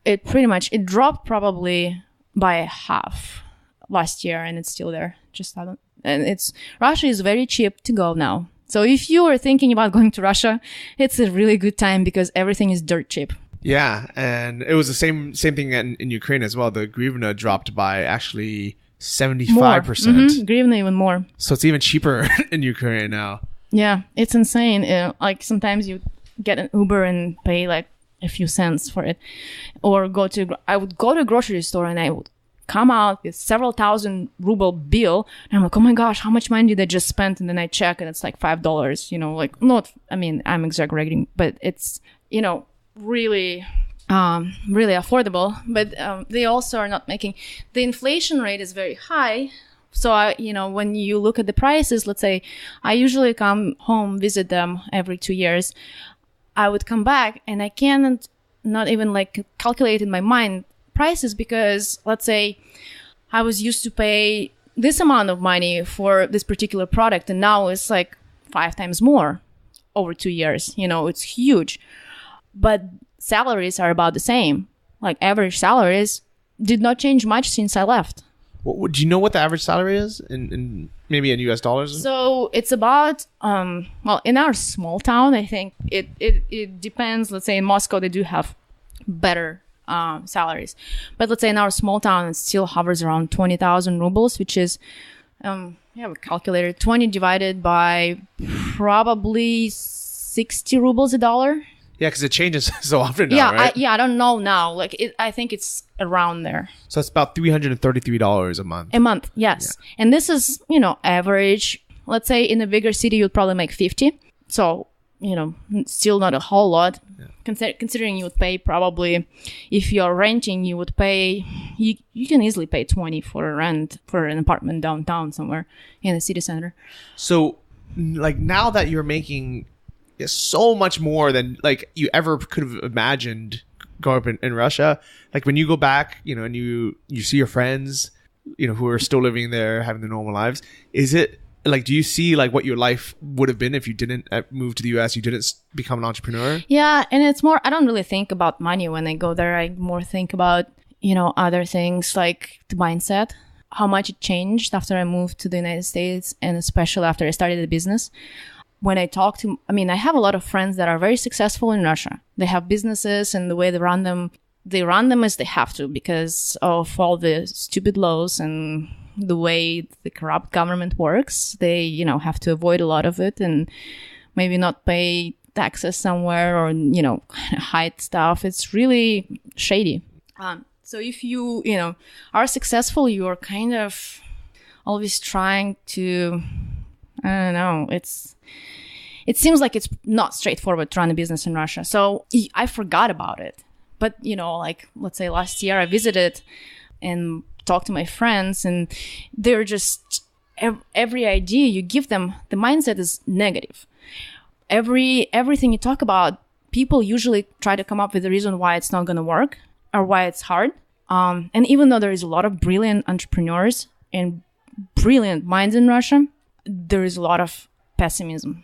it dropped probably by half last year, and it's still there. Russia is very cheap to go now. So if you are thinking about going to Russia, it's a really good time because everything is dirt cheap. Yeah, and it was the same thing in Ukraine as well. The hryvnia dropped by actually 75%. Hryvnia even more. So it's even cheaper in Ukraine now. Yeah, it's insane. Like sometimes you get an Uber and pay like a few cents for it, or I would go to a grocery store and I would come out with several thousand ruble bill, and I'm like, oh my gosh, how much money did I just spend? And then I check and it's like $5. Like not. I mean, I'm exaggerating, but it's really affordable. But they also are not making the inflation rate is very high. So, when you look at the prices, let's say I usually come home, visit them every 2 years. I would come back and I cannot not even like calculate in my mind prices because let's say I was used to pay this amount of money for this particular product and now it's like 5 times more over 2 years. It's huge. But salaries are about the same. Like average salaries did not change much since I left. Do you know what the average salary is in maybe in US dollars? So it's about, in our small town, I think it depends. Let's say in Moscow, they do have better salaries. But let's say in our small town, it still hovers around 20,000 rubles, which is, we calculated 20 divided by probably 60 rubles a dollar. Yeah, because it changes so often now, right? I don't know now. I think it's around there. So it's about $333 a month. A month, yes. Yeah. And this is, average. Let's say in a bigger city, you'd probably make 50. So, still not a whole lot. Yeah. Considering you would pay probably, if you're renting, you would pay, you can easily pay 20 for a rent for an apartment downtown somewhere in the city center. So, now that you're making so much more than you ever could have imagined growing up in Russia, when you go back, and you see your friends, who are still living there, having their normal lives, is it do you see what your life would have been if you didn't move to the US, you didn't become an entrepreneur? Yeah, and it's more, I don't really think about money when I go there. I more think about, other things like the mindset, how much it changed after I moved to the United States, and especially after I started the business. When I talk to, I have a lot of friends that are very successful in Russia. They have businesses and the way they run them as they have to because of all the stupid laws and the way the corrupt government works. They, have to avoid a lot of it and maybe not pay taxes somewhere or, hide stuff. It's really shady. So if you, are successful, you're kind of always trying to, I don't know, it seems like it's not straightforward to run a business in Russia. So I forgot about it. But, let's say last year I visited and talked to my friends and they're just, every idea you give them, the mindset is negative. Everything you talk about, people usually try to come up with a reason why it's not going to work or why it's hard. And even though there is a lot of brilliant entrepreneurs and brilliant minds in Russia, there is a lot of pessimism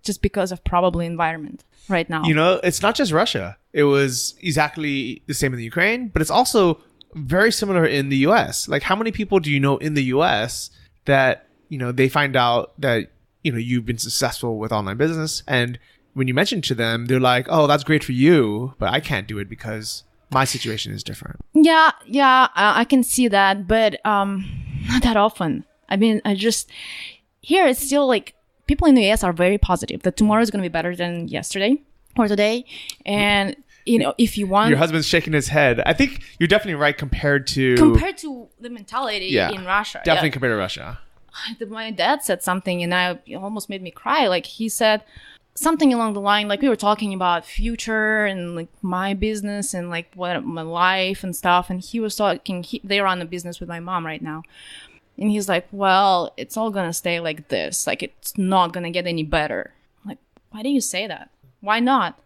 just because of probably environment right now. It's not just Russia. It was exactly the same in the Ukraine, but it's also very similar in the US. How many people do you know in the US that, they find out that, you've been successful with online business, and when you mention to them, they're like, oh, that's great for you, but I can't do it because my situation is different. Yeah, I can see that, but not that often. Here it's still people in the US are very positive that tomorrow is going to be better than yesterday or today. And, if you want... Your husband's shaking his head. I think you're definitely right compared to the mentality in Russia. Definitely compared to Russia. My dad said something and it almost made me cry. He said something along the line, we were talking about future and my business and what my life and stuff. And he was talking, they run a business with my mom right now. And he's like, well, it's all going to stay like this. It's not going to get any better. Why do you say that? Why not?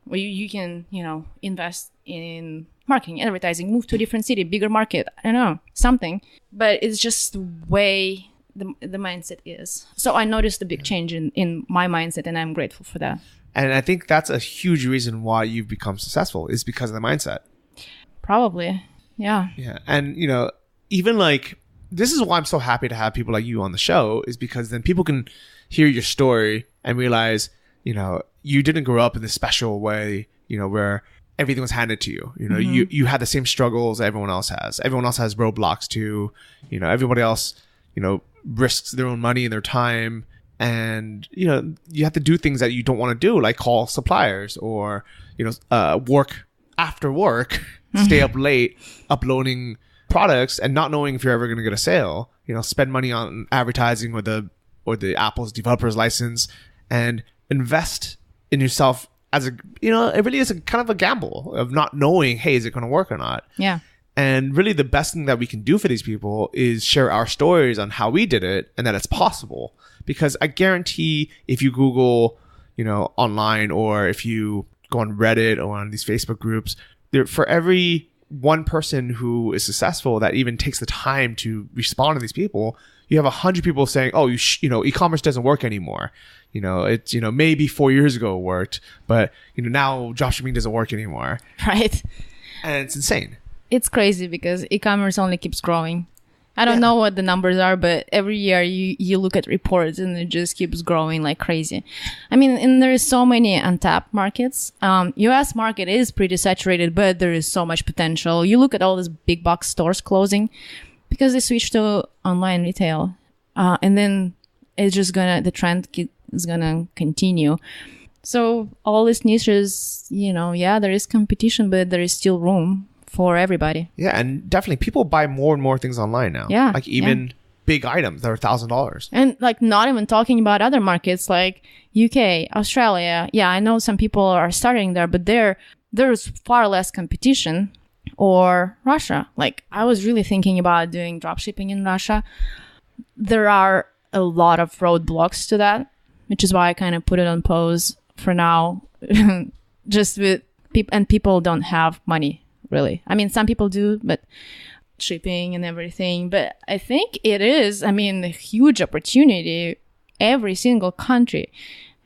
You can, invest in marketing, advertising, move to a different city, bigger market. I don't know, something. But it's just the way the mindset is. So I noticed a big change in my mindset, and I'm grateful for that. And I think that's a huge reason why you've become successful is because of the mindset. Probably. Yeah. Yeah. And, you know, even like, this is why I'm so happy to have people like you on the show, is because then people can hear your story and realize, you know, you didn't grow up in this special way, you know, where everything was handed to you. You know, you had the same struggles everyone else has. Everyone else has roadblocks too. You know, everybody else, you know, risks their own money and their time. And, you know, you have to do things that you don't want to do, like call suppliers or, you know, work after work, stay up late, uploading products and not knowing if you're ever going to get a sale. You know, spend money on advertising or the Apple's developer's license, and invest in yourself as a, you know, it really is a kind of a gamble of not knowing, hey, is it going to work or not? Yeah. And really the best thing that we can do for these people is share our stories on how we did it and that it's possible. Because I guarantee if you Google, you know, online, or if you go on Reddit or on these Facebook groups, there, for every one person who is successful that even takes the time to respond to these people, you have 100 people saying, oh, you know, e-commerce doesn't work anymore. You know, it's, you know, maybe 4 years ago it worked, but, you know, now dropshipping doesn't work anymore. Right. And it's insane. It's crazy because e-commerce only keeps growing. I don't know what the numbers are, but every year you look at reports and it just keeps growing like crazy. I mean, and there is so many untapped markets. US market is pretty saturated, but there is so much potential. You look at all these big box stores closing because they switched to online retail. And then it's just the trend is gonna continue. So all these niches, you know, yeah, there is competition, but there is still room for everybody. Yeah, and definitely people buy more and more things online now. Yeah. Like even big items that are $1,000. And like not even talking about other markets like UK, Australia. Yeah, I know some people are starting there, but there's far less competition. Or Russia. Like I was really thinking about doing dropshipping in Russia. There are a lot of roadblocks to that, which is why I kind of put it on pause for now. Just with people don't have money. Really. I mean, some people do, but shipping and everything. But I think it is, I mean, a huge opportunity. Every single country.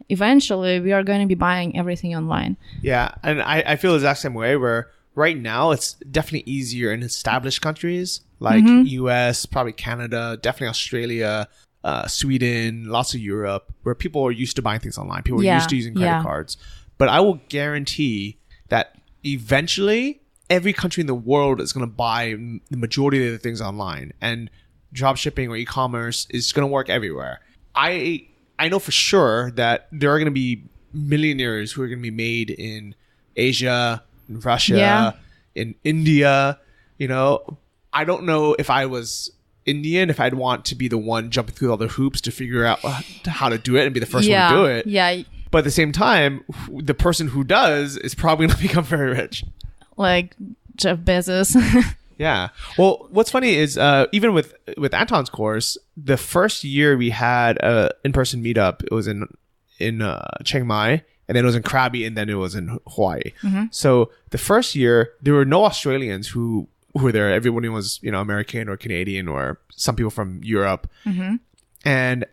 Eventually, we are going to be buying everything online. Yeah. And I feel the exact same way where right now it's definitely easier in established countries like US, probably Canada, definitely Australia, Sweden, lots of Europe, where people are used to buying things online. People are used to using credit cards. But I will guarantee that eventually every country in the world is going to buy the majority of the things online, and drop shipping or e-commerce is going to work everywhere. I know for sure that there are going to be millionaires who are going to be made in Asia, in Russia, in India. You know, I don't know if I was Indian, if I'd want to be the one jumping through all the hoops to figure out how to do it and be the first one to do it. Yeah. But at the same time, the person who does is probably going to become very rich. Like Jeff Bezos. Yeah. Well, what's funny is even with Anton's course, the first year we had a in-person meetup, it was in Chiang Mai, and then it was in Krabi, and then it was in Hawaii. So the first year there were no Australians who were there. Everyone was, you know, American or Canadian or some people from Europe. And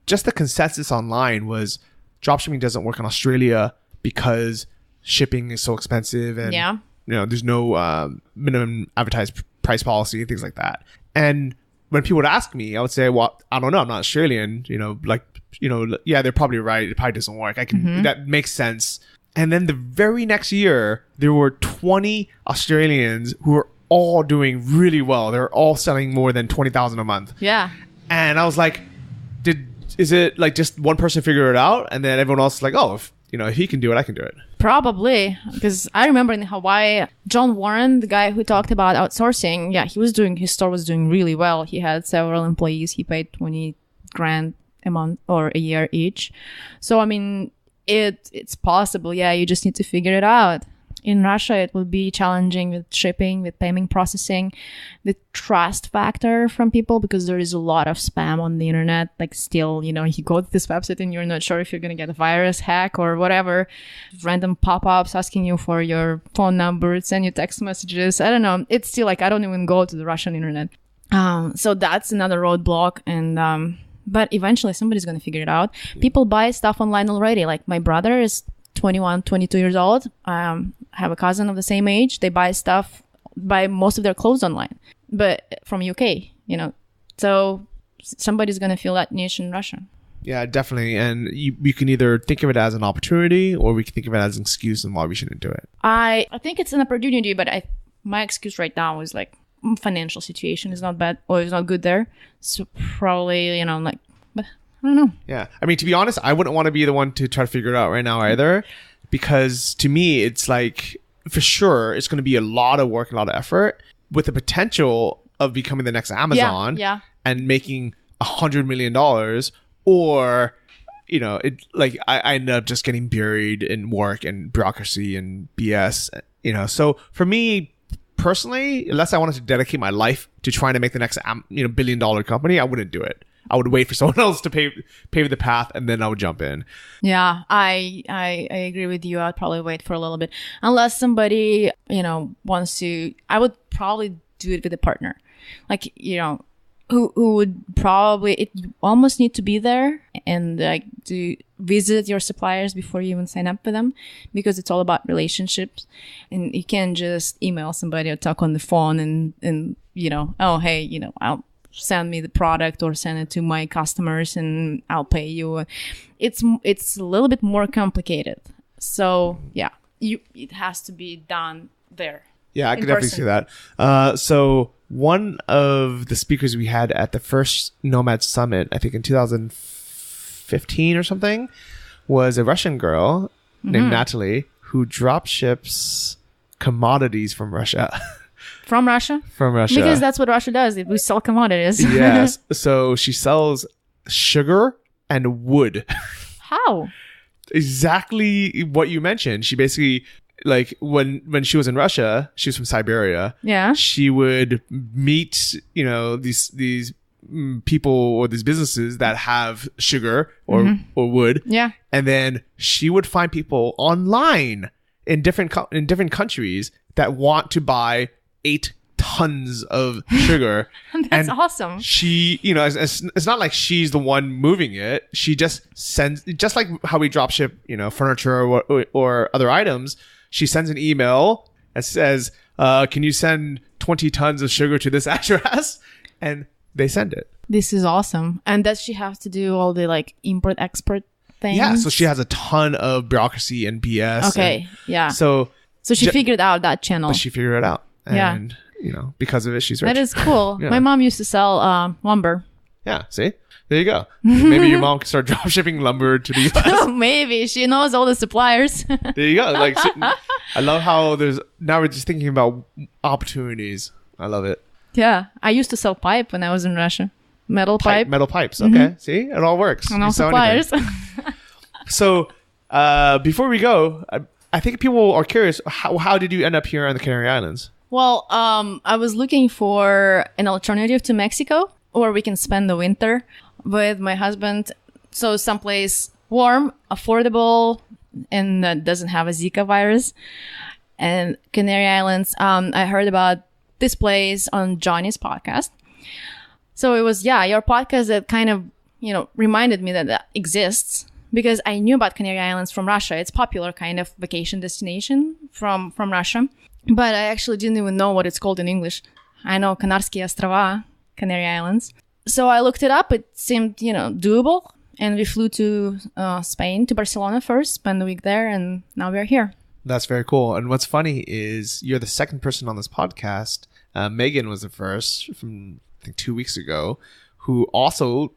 just the consensus online was dropshipping doesn't work in Australia because shipping is so expensive, and you know, there's no minimum advertised price policy and things like that. And when people would ask me, I would say, well, I don't know, I'm not Australian, you know, like, you know, yeah, they're probably right, it probably doesn't work. I can that makes sense. And then the very next year there were 20 Australians who were all doing really well. They're all selling more than 20,000 a month. Yeah. And I was like, is it like just one person figured it out and then everyone else is like, oh, if he can do it, I can do it? Probably, because I remember in Hawaii, John Warren, the guy who talked about outsourcing, his store was doing really well. He had several employees. He paid $20,000 a month or a year each. So I mean, it's possible. Yeah, you just need to figure it out. In Russia, it would be challenging with shipping, with payment processing, the trust factor from people, because there is a lot of spam on the internet. Like still, you go to this website and you're not sure if you're going to get a virus hack or whatever. Random pop-ups asking you for your phone number, send you text messages. I don't know. It's still like, I don't even go to the Russian internet. So that's another roadblock. And, but eventually somebody's going to figure it out. People buy stuff online already. Like my brother is 21, 22 years old. Have a cousin of the same age. They buy most of their clothes online, but from UK, so somebody's going to feel that niche in Russia. Yeah, definitely. And you can either think of it as an opportunity, or we can think of it as an excuse and why we shouldn't do it. I think it's an opportunity, but my excuse right now is like financial situation is not bad or is not good there. So probably, but I don't know. Yeah. I mean, to be honest, I wouldn't want to be the one to try to figure it out right now either, because to me, it's like, for sure, it's going to be a lot of work, a lot of effort, with the potential of becoming the next Amazon and making $100 million, or, I ended up just getting buried in work and bureaucracy and BS, So for me, personally, unless I wanted to dedicate my life to trying to make the next, $1 billion company, I wouldn't do it. I would wait for someone else to pave the path, and then I would jump in. Yeah, I agree with you. I'd probably wait for a little bit, unless somebody wants to. I would probably do it with a partner, like who would probably. You almost need to be there and like to visit your suppliers before you even sign up with them, because it's all about relationships, and you can't just email somebody or talk on the phone and oh hey I'll send me the product or send it to my customers and I'll pay you. It's a little bit more complicated. So yeah, it has to be done there. Yeah, I could definitely see that. So one of the speakers we had at the first Nomad Summit, I think in 2015 or something, was a Russian girl named Natalie, who drop ships commodities from Russia. From Russia? From Russia. Because that's what Russia does. We sell commodities. Yes. So she sells sugar and wood. How? Exactly what you mentioned. She basically, like, when she was in Russia, she was from Siberia. Yeah. She would meet, these people or these businesses that have sugar or wood. Yeah. And then she would find people online in different countries that want to buy 8 tons of sugar. That's awesome. She, it's not like she's the one moving it. She just sends, just like how we drop ship, furniture or other items. She sends an email that says, can you send 20 tons of sugar to this address? And they send it. This is awesome. And does she have to do all the like import export things? Yeah. So she has a ton of bureaucracy and BS. Okay. Yeah. So she figured out that channel. But she figured it out. And, because of it, she's rich. That is cool. Yeah. My mom used to sell lumber. Yeah. See? There you go. Maybe your mom can start drop shipping lumber to the US. Maybe. She knows all the suppliers. There you go. Like, I love how now we're just thinking about opportunities. I love it. Yeah. I used to sell pipe when I was in Russia. Metal pipe. Metal pipes. Okay. See? It all works. And all suppliers. So, before we go, I think people are curious, how did you end up here on the Canary Islands? Well, I was looking for an alternative to Mexico where we can spend the winter with my husband. So someplace warm, affordable, and that doesn't have a Zika virus. And Canary Islands, I heard about this place on Johnny's podcast. So it was, your podcast that kind of, reminded me that exists. Because I knew about Canary Islands from Russia. It's popular kind of vacation destination from Russia. But I actually didn't even know what it's called in English. I know Канарские острова, Canary Islands. So I looked it up. It seemed, doable. And we flew to Spain, to Barcelona first, spent the week there, and now we're here. That's very cool. And what's funny is you're the second person on this podcast. Megan was the first from, I think, 2 weeks ago, who also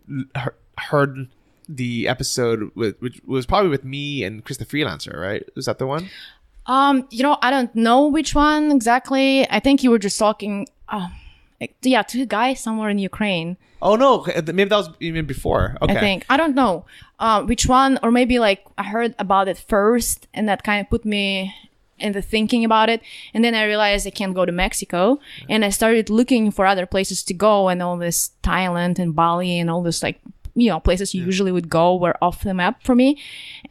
heard the episode which was probably with me and Chris the Freelancer, right? Was that the one? I don't know which one exactly. I think you were just talking, to a guy somewhere in Ukraine. Oh no, maybe that was even before. Okay. I think. I don't know which one, or maybe like I heard about it first and that kind of put me and the thinking about it. And then I realized I can't go to Mexico. And I started looking for other places to go, and all this Thailand and Bali and all this like, places you usually would go were off the map for me.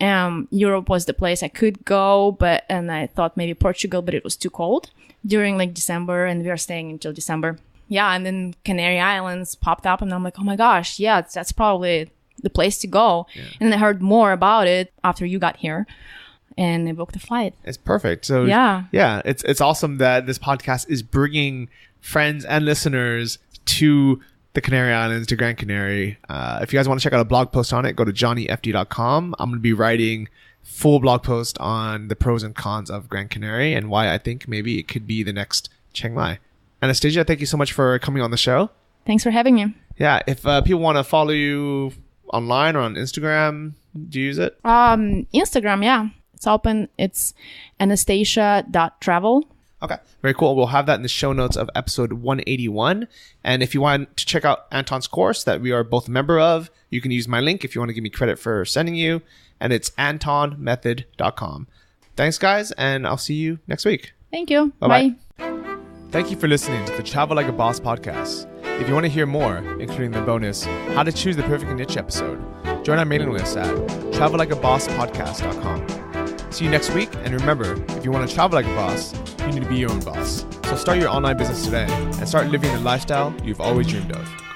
Europe was the place I could go, and I thought maybe Portugal, but it was too cold during like December, and we are staying until December. Yeah. And then Canary Islands popped up, and I'm like, oh my gosh, yeah, that's probably the place to go. Yeah. And I heard more about it after you got here, and I booked a flight. It's perfect. So yeah, it's awesome that this podcast is bringing friends and listeners to the Canary Islands, to Gran Canary. If you guys want to check out a blog post on it, go to johnnyfd.com. I'm going to be writing full blog post on the pros and cons of Gran Canary and why I think maybe it could be the next Chiang Mai. Anastasia, thank you so much for coming on the show. Thanks for having me. Yeah, if people want to follow you online or on Instagram, do you use it? Instagram, yeah. It's open. It's anastasia.travel. Okay, very cool. We'll have that in the show notes of episode 181. And if you want to check out Anton's course that we are both a member of, you can use my link if you want to give me credit for sending you. And it's antonmethod.com. Thanks, guys, and I'll see you next week. Thank you. Bye-bye. Bye. Thank you for listening to the Travel Like a Boss podcast. If you want to hear more, including the bonus How to Choose the Perfect Niche episode, join our mailing list at travellikeabosspodcast.com. See you next week, and remember, if you want to travel like a boss, you need to be your own boss. So start your online business today and start living the lifestyle you've always dreamed of.